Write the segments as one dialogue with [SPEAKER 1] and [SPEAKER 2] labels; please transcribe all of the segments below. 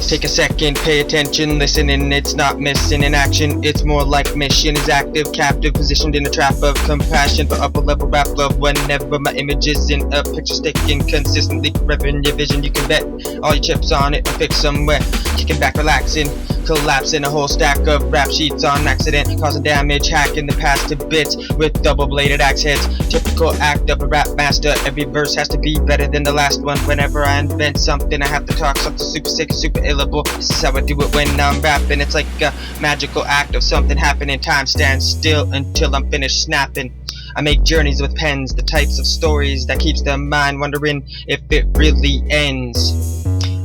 [SPEAKER 1] Take a second, pay attention, listening, it's not missing in action, it's more like mission is active, captive, positioned in a trap of compassion for upper level rap love. Whenever my image is in a picture sticking consistently, revving your vision, you can bet all your chips on it and fix somewhere, kicking back, relaxing, collapsing a whole stack of rap sheets on accident, causing damage, hacking the past to bits with double-bladed axe heads. Typical act of a rap master, every verse has to be better than the last one. Whenever I invent something, I have to talk something super sick, super illable. This is how I do it when I'm rapping. It's like a magical act of something happening. Time stands still until I'm finished snapping. I make journeys with pens, the types of stories that keeps the mind wondering if it really ends.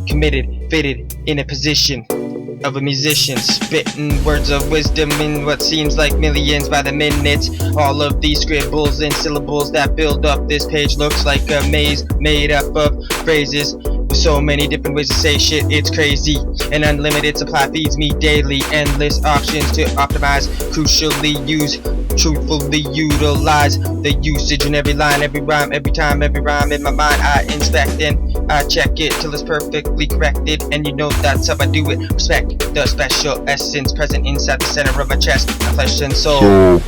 [SPEAKER 1] Committed, fitted, in a position of a musician, spitting words of wisdom in what seems like millions by the minute. All of these scribbles and syllables that build up this page looks like a maze made up of phrases with so many different ways to say shit, it's crazy. An unlimited supply feeds me daily, endless options to optimize, crucially use, truthfully utilize the usage in every line, every rhyme, every time, every rhyme in my mind I inspect and I check it till it's perfectly corrected, and you know that's how I do it. Respect the special essence present inside the center of my chest, my flesh and soul.